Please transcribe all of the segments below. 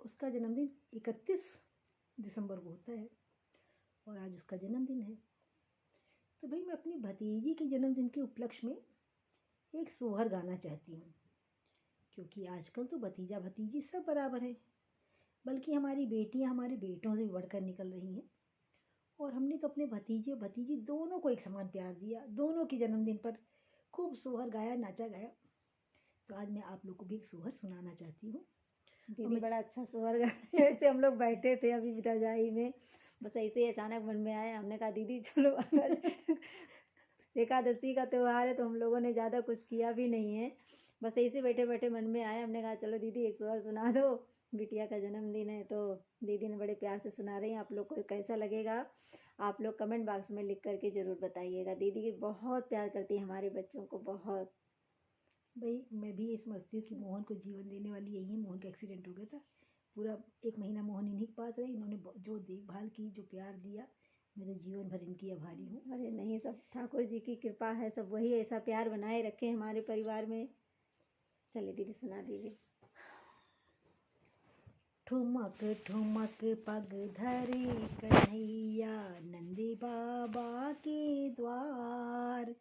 उसका जन्मदिन 31 दिसंबर को होता है और आज उसका जन्मदिन है। तो भाई मैं अपनी भतीजी के जन्मदिन के उपलक्ष्य में एक सोहर गाना चाहती हूँ, क्योंकि आजकल तो भतीजा भतीजी सब बराबर है, बल्कि हमारी बेटियाँ हमारे बेटों से भी बढ़कर निकल रही हैं। और हमने तो अपने भतीजे और भतीजी दोनों को एक समान प्यार दिया, दोनों के जन्मदिन पर खूब सोहर गाया, नाचा गाया। तो आज मैं आप लोग को भी एक सोहर सुनाना चाहती हूँ। दीदी बड़ा अच्छा सोहर गाया। ऐसे हम लोग बैठे थे अभी रजाई में, बस ऐसे ही अचानक मन में आया। हमने कहा दीदी चलो एकादशी का त्यौहार है तो हम लोगों ने ज़्यादा कुछ किया भी नहीं है, बस ऐसे बैठे बैठे मन में आया। हमने कहा चलो दीदी एक सोहर सुना दो, बिटिया का जन्मदिन है। तो दीदी ने बड़े प्यार से सुना रही हैं। आप लोग को कैसा लगेगा आप लोग कमेंट बॉक्स में लिख करके ज़रूर बताइएगा। दीदी बहुत प्यार करती है हमारे बच्चों को, बहुत। भाई मैं भी ये समझती हूँ कि मोहन को जीवन देने वाली यही है। मोहन का एक्सीडेंट हो गया था, पूरा 1 महीना मोहन इन्हीं के पास रहे। इन्होंने जो देखभाल की, जो प्यार दिया, मेरे जीवन भर इनकी आभारी हूँ। अरे नहीं, सब ठाकुर जी की कृपा है, सब वही ऐसा प्यार बनाए रखे हमारे परिवार में। चलिए दीदी सुना दीजिए। ठुमक ठुमक पग धरे कन्हैया नंदी बाबा के द्वार।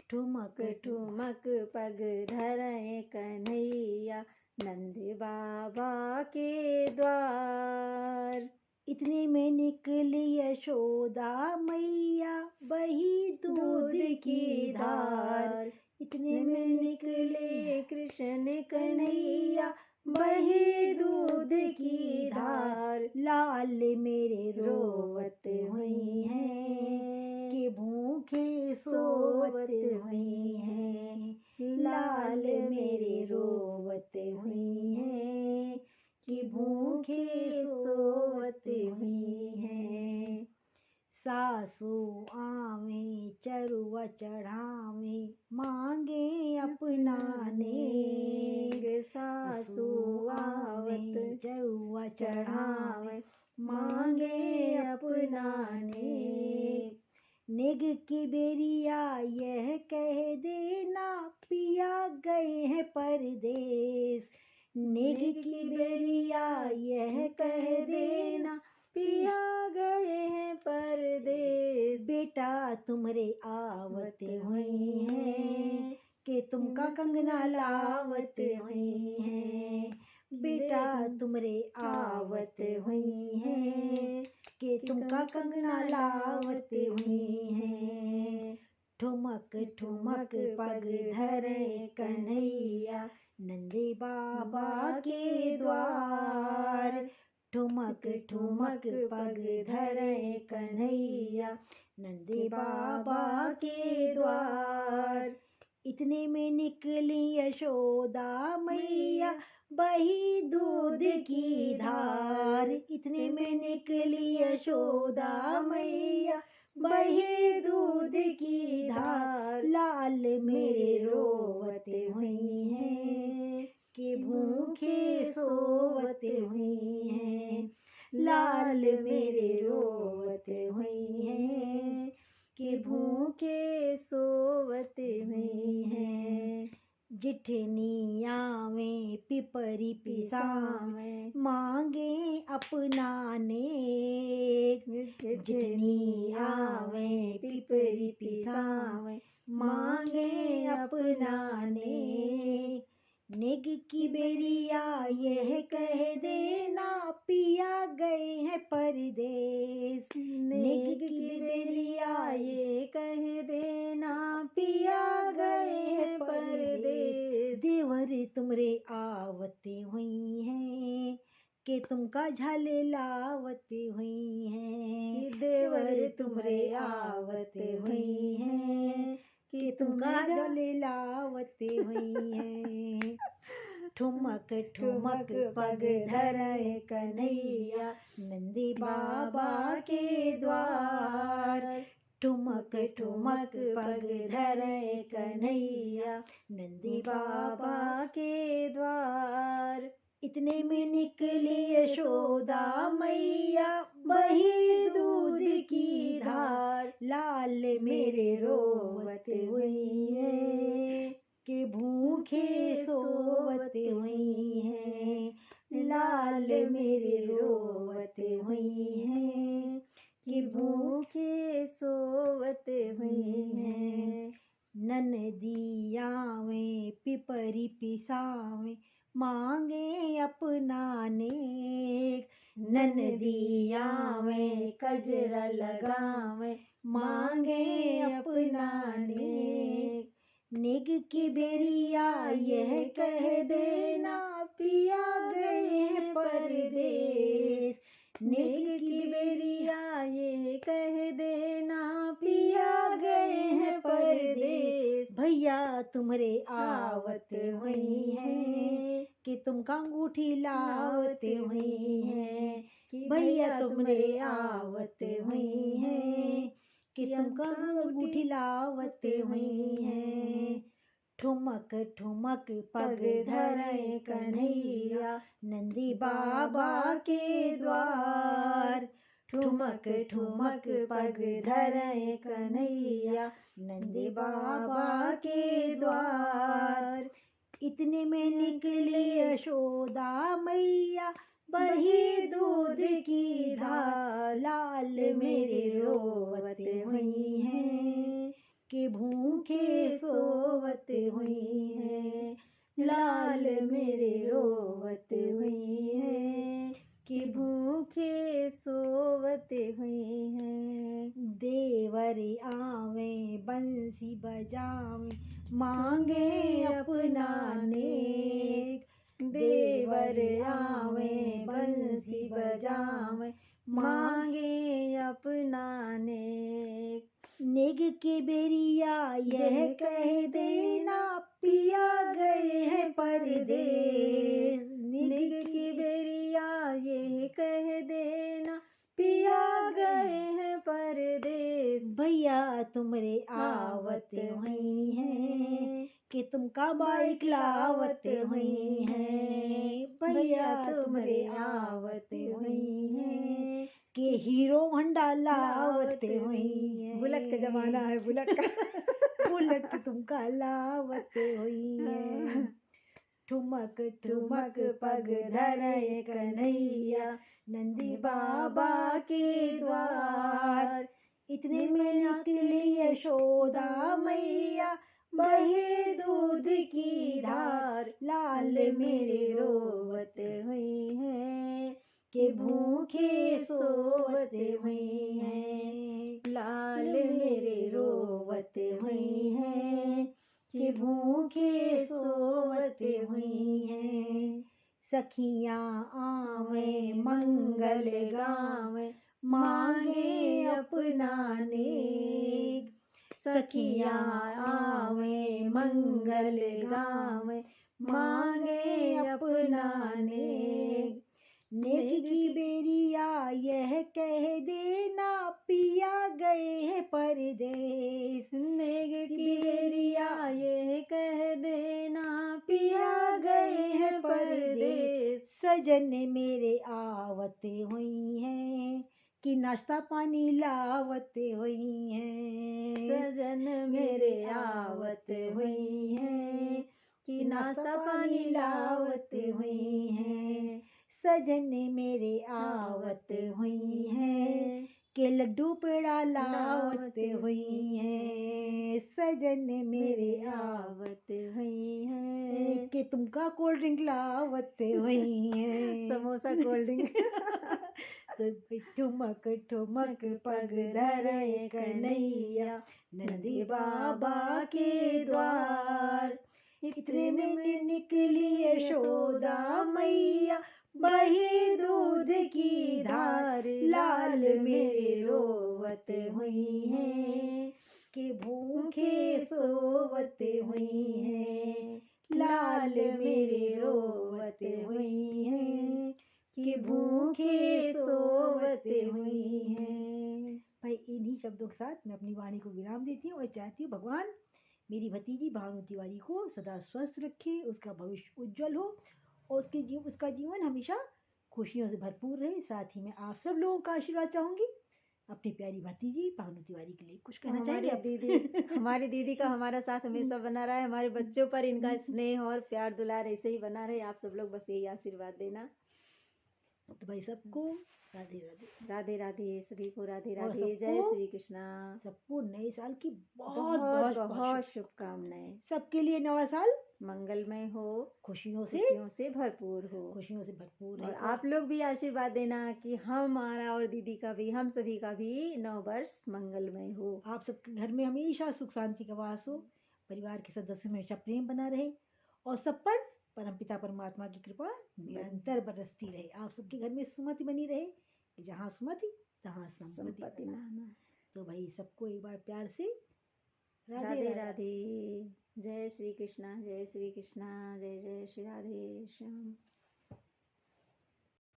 ठुमक ठुमक पग धरे कन्हैया नंद बाबा के द्वार। इतने में निकली यशोदा मैया बही दूध की धार। इतने में निकले कृष्ण कन्हैया बही दूध की धार। लाल मेरे रोवत हुई हैं कि भूखे सोवत हुई हैं। लाल मेरे रोवत हुई हैं कि भूखे सोवत हुई हैं। सासू आवे चरुआ चढ़ावे मांगे अपना नेग। सासू आवत चरुआ चढ़ावे मांगे अपना नेग। नेग की बेरिया यह कह देना पिया गए हैं परदेस। नेग की बेरिया यह कह देना पिया गए हैं परदेस। बेटा तुमरे आवत हुई हैं कि तुमका कंगना लावत हुई हैं। बेटा तुमरे आवत हुई हैं कि तुमका कंगना लावत हुई हैं। ठुमक ठुमक पग धरे कन्हैया नंदी बाबा के द्वार। ठुमक ठुमक पग धरे कन्हैया नंदी बाबा के द्वार। इतने में निकली यशोदा मैया बही दूध की धार। इतने में निकली यशोदा मैया बही दूध की धार। लाल मेरे रोवत हुई हैं कि भूखे सोवत हुई हैं। लाल मेरे रोवत हुई हैं कि भूखे सोवत हुई हैं। जिठनी आवे पिपरी पिसावे मांगे अपना नेक। जिठनी आवे पिपरी पिसावे मांगे अपना नेक। नेग की बेरिया यह कह देना पिया गए हैं परदेस। नेग की बेरिया ये कह देना पिया गए हैं परदेस। देवर तुमरे आवते हुई हैं कि तुमका झाले लावते हुई हैं। देवर तुमरे आवते हुई हैं कि तुमका झाले लावते हुई हैं। ठुमक ठुमक पग धरे कन्हैया नंदी बाबा के द्वार। ठुमक ठुमक पग धरे कन्हैया नंदी बाबा के द्वार। इतने में निकली यशोदा मैया बही दूध की धार। लाल मेरे रोवत हुई है कि भूखे सोवत हुई हैं। लाल लाल मेरे रोवत हुई हैं कि भूखे सोवत हुई हैं। ननदिया में पिपरी पिसावे मांगे अपना नेक। ननदिया में कजरा लगावे मांगे अपना नेक। नेग की बेरिया यह कह देना पिया गए हैं परदेस। नेग की बेरिया ये कह देना पिया गए हैं परदेस। भैया तुम्हारे आवत हुई हैं कि तुमका अंगूठी लावत हुई हैं। कि भैया तुम्हारे आवत हुई हैं कि तुमका अंगूठी लावत हुई हैं। ठुमक ठुमक पग धरे कन्हैया नंदी बाबा के द्वार। ठुमक ठुमक पग धरे कन्हैया नंदी बाबा के द्वार। इतने में निकली यशोदा मैया बही दूध की धार। लाल मेरे रोवत हुई हैं कि भूखे सोवत हुई हैं। लाल मेरे रोवत हुई हैं कि भूखे सोवत हुई हैं। देवर आवे बंसी बजावे मांगे अपना नेक। देवर आवे बंसी बजावे मांगे अपना नेक। नेग के बेरिया यह कह देना पिया गए हैं परदेस। नेग की बेरिया ये कह देना पिया गए हैं परदेस। भैया तुम्हारे आवत हुई हैं कि तुमका बाइक लावत हुई हैं। भैया तुम्हारे आवत हुई हैं कि हीरो होंडा लावत हुई हैं। बुलेट का जमाना है, बुलेट का बुलेट तुमका लावत हुई हैं। ठुमक ठुमक पग धरे कन्हैया नंदी बाबा के द्वार। इतने में निकली यशोदा मैया बहे दूध की धार। लाल मेरे रोवत हुई हैं कि भूखे सोवत हुई हैं। लाल मेरे रोवत हुई हैं कि भूखे सोवत हुई हैं। सखियां आवे मंगल गावे मांगे अपना नेक। सखियां आवे मंगल गावे मांगे अपना नेक। नेग की बेरिया यह कह देना पिया गए हैं परदेस। नेग की बेरिया ये कह देना पिया गए हैं परदेस। सजन मेरे आवत हुई हैं कि नाश्ता पानी लावत हुई हैं। सजन मेरे आवत हुई हैं कि नाश्ता पानी लावत हुई हैं। सजन मेरे आवत हुई हैं कि लड्डू पेड़ा लावत हुई हैं। सजन मेरे आवत हुई हैं कि तुमका कोल्ड ड्रिंक लावत हुई हैं। समोसा कोल्ड ड्रिंक तो ठुमक ठुमक पग धरे कन्हैया नंदी बाबा के द्वार। इतने में निकली यशोदा मैया बही दूध की धार। लाल मेरे रोवत हुई हैं कि भूखे सोवत हुई हैं। लाल मेरे रोवत हुई हैं कि भूखे सोवत हुई हैं। भाई इन्हीं शब्दों के साथ मैं अपनी वाणी को विराम देती हूँ और चाहती हूँ भगवान मेरी भतीजी भानु तिवारी को सदा स्वस्थ रखे, उसका भविष्य उज्जवल हो और उसका जीवन हमेशा खुशियों से भरपूर रहे। साथ ही मैं आप सब लोगों का आशीर्वाद चाहूंगी। अपनी प्यारी भतीजी भानु तिवारी के लिए कुछ कहना चाहेंगे आप? हमारी दीदी का हमारा साथ हमेशा बना रहा है। हमारे बच्चों पर इनका स्नेह और प्यार दुलार ऐसे ही बना रहे। आप सब लोग बस यही आशीर्वाद देना। तो भाई सबको राधे राधे। राधे राधे, सभी को राधे और राधे। जय सबको श्री कृष्णा। सबको नए साल की बहुत बहुत बहुत बहुत बहुत शुभकामनाएं। सबके लिए नवा साल मंगलमय हो, खुशियों से भरपूर हो। से भरपूर है। और आप लोग भी आशीर्वाद देना कि हमारा और दीदी का भी, हम सभी का भी नव वर्ष मंगलमय हो। आप सबके घर में हमेशा सुख शांति का वास हो, परिवार के सदस्यों में हमेशा प्रेम बना रहे और सब पर परमपिता परमात्मा की कृपा निरंतर बरसती रहे। आप सबके घर में सुमति बनी रहे, कि जहाँ सुमति तहाँ संपत्ति नाना। तो भाई सबको एक बार प्यार से राधे राधे राधे। राधे। जय श्री कृष्णा, जय श्री कृष्णा, जय जय श्री राधे श्याम।